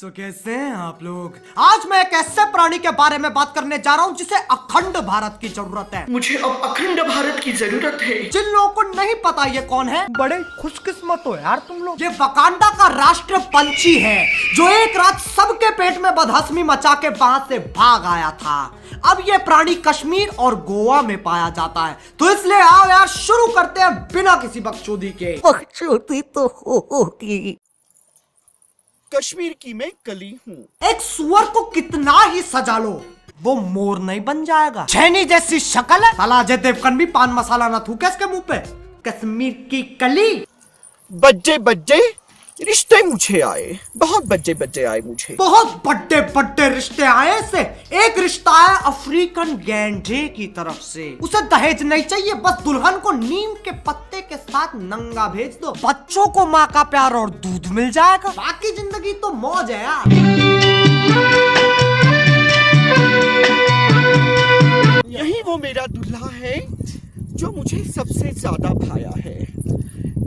तो कैसे हैं आप लोग? आज मैं एक ऐसे प्राणी के बारे में बात करने जा रहा हूँ जिसे अखंड भारत की जरूरत है। मुझे अब अखंड भारत की जरूरत है। जिन लोगों को नहीं पता ये कौन है, बड़े खुशकिस्मत हो यार तुम लोग। ये वकांडा का राष्ट्र पंछी है जो एक रात सबके पेट में बदहजमी मचा के वहां से भाग आया था। अब ये प्राणी कश्मीर और गोवा में पाया जाता है, तो इसलिए आओ यार शुरू करते हैं बिना किसी बकचोदी के। बकचोदी तो होगी। कश्मीर की मैं कली हूँ। एक सुअर को कितना ही सजा लो, वो मोर नहीं बन जाएगा। छैनी जैसी शक्ल है, साला अजय देवगन भी पान मसाला ना थूके इसके मुंह पे। कश्मीर की कली। बज्जे बज्जे रिश्ते मुझे आए, बहुत बज्जे बज्जे आए मुझे। बहुत बड़े बड़े रिश्ते आए से। एक रिश्ता है अफ्रीकन गैंडे की तरफ से। उसे दहेज नहीं चाहिए, बस दुल्हन को नीम के पत्ते के साथ नंगा भेज दो। बच्चों को माँ का प्यार और दूध मिल जाएगा, बाकी जिंदगी तो मौज है यार। यही वो मेरा दूल्हा है जो मुझे सबसे ज्यादा भाया है।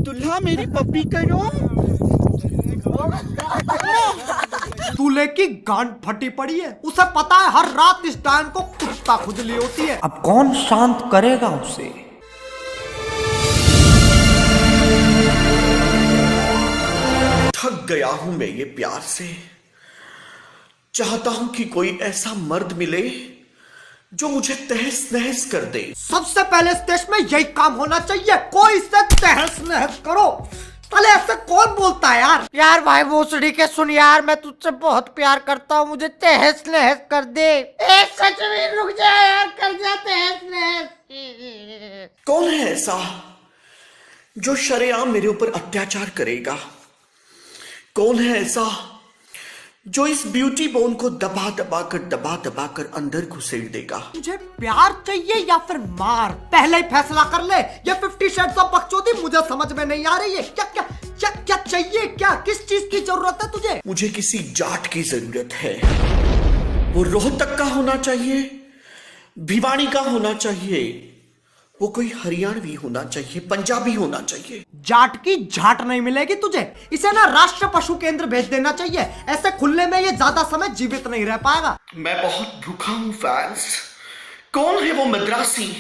दूल्हा मेरी पप्पी करो। दूल्हे की गांड फटी पड़ी है, उसे पता है हर रात इस टाइम को कुत्ता खुजली होती है। अब कौन शांत करेगा उसे? थक गया हूं मैं ये प्यार से। चाहता हूं कि कोई ऐसा मर्द मिले जो मुझे तहस नहस कर दे। सबसे पहले इस देश में यही काम होना चाहिए, कोई से तहस नहस करो। साले ऐसे कौन बोलता है यार? यार भाई भोसड़ी के सुन यार, मैं तुझसे बहुत प्यार करता हूँ, मुझे तहस नहस कर दे। सच में रुक जा यार, कर जा तहस नहस। कौन है ऐसा जो शरेआम मेरे ऊपर अत्याचार करेगा? कौन है ऐसा जो इस ब्यूटी बोन को दबा दबा कर अंदर घुसेड़ देगा? मुझे प्यार चाहिए या फिर मार? पहले ही फैसला कर ले। ये 50 शेड्स ऑफ बकचोदी मुझे समझ में नहीं आ रही है। क्या क्या क्या क्या चाहिए? क्या किस चीज की जरूरत है तुझे? मुझे किसी जाट की जरूरत है। वो रोहतक का होना चाहिए, भिवानी का होना चाहिए, वो कोई हरियाणवी होना चाहिए, पंजाबी होना चाहिए। जाट की झाट नहीं मिलेगी तुझे। इसे ना राष्ट्र पशु केंद्र भेज देना चाहिए, ऐसे खुले में ये ज्यादा समय जीवित नहीं रह पाएगा। मैं बहुत भूखा हूँ फैंस। कौन है वो मद्रासी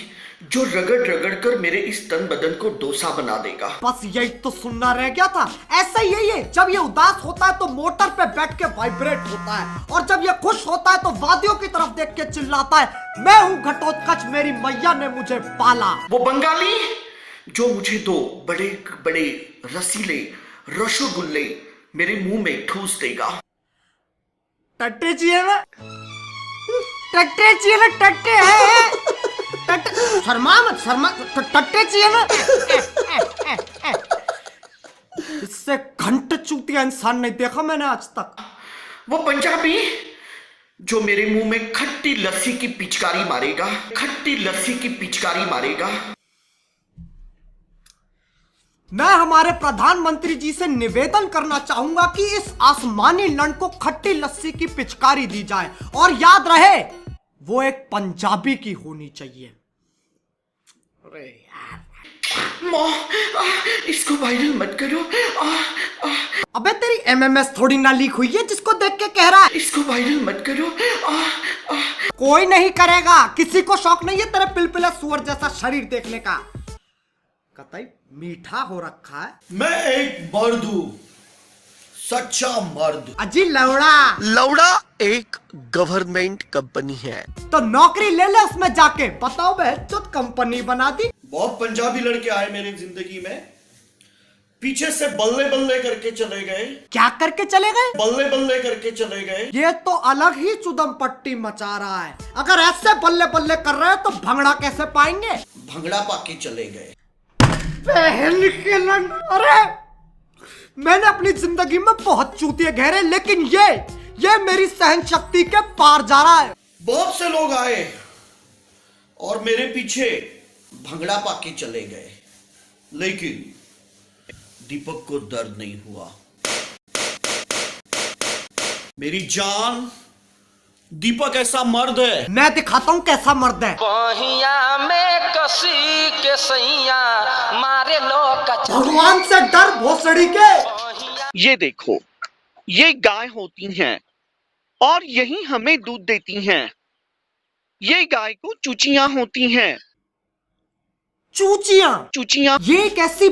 जो रगड़ रगड़ कर मेरे इस तन बदन को डोसा बना देगा? बस यही तो सुनना रह गया था। ऐसा ही यही है, जब ये उदास होता है तो मोटर पे बैठ के वाइब्रेट होता है, और जब ये खुश होता है तो वादियों की तरफ देख के चिल्लाता है, मैं हूँ घटोत्कच, मेरी मैया ने मुझे पाला। वो बंगाली जो मुझे दो बड़े बड़े रसीले रसगुल्ले मेरे मुंह में ठूस देगा। टट्टे चाहिए ना, टट्टे चाहिए ना, टट्टे है। शर्मा मत, शर्मा। टट्टे चाहिए ना। इससे घंटे चूतिया इंसान नहीं देखा मैंने आज तक। वो पंजाबी जो मेरे मुंह में खट्टी लस्सी की पिचकारी मारेगा, खट्टी लस्सी की पिचकारी मारेगा। मैं हमारे प्रधानमंत्री जी से निवेदन करना चाहूंगा कि इस आसमानी लंड को खट्टी लस्सी की पिचकारी दी जाए, और याद रहे वो एक पंजाबी की होनी चाहिए। अरे यार, इसको वायरल मत करो। अबे तेरी एमएमएस थोड़ी ना लीक हुई है जिसको देख के कह रहा है। इसको वायरल मत करो। कोई नहीं करेगा, किसी को शौक नहीं है तेरे पिलपिला सुअर जैसा शरीर देखने का। कतई मीठा हो रखा है। मैं एक मर्द हूं, सच्चा मर्द। अजी लौड़ा। लौड़ा एक गवर्नमेंट कंपनी है, तो नौकरी ले ले उसमें जाके। बताओ बेचोद कंपनी बना दी। बहुत पंजाबी लड़के आए मेरी जिंदगी में, पीछे से बल्ले बल्ले करके चले गए। क्या करके चले गए? बल्ले बल्ले करके चले गए। ये तो अलग ही चुदम पट्टी मचा रहा है। अगर ऐसे बल्ले बल्ले कर रहे हैं तो भंगड़ा कैसे पाएंगे? भंगड़ा पाके चले गए। पहल के लंग। अरे मैंने अपनी जिंदगी में बहुत चूतिए घेरे, लेकिन ये मेरी सहन शक्ति के पार जा रहा है। बहुत से लोग आए और मेरे पीछे भंगड़ा पाके चले गए, लेकिन दीपक को दर्द नहीं हुआ। मेरी जान, दीपक ऐसा मर्द है। मैं दिखाता हूँ कैसा मर्द है। बहिया में कसी के सैया मारे लो भगवान से डर भोसड़ी के। ये देखो, ये गाय होती हैं और यही हमें दूध देती हैं। ये गाय को चूचियां होती हैं। चूचियां चूचियां ये एक ऐसी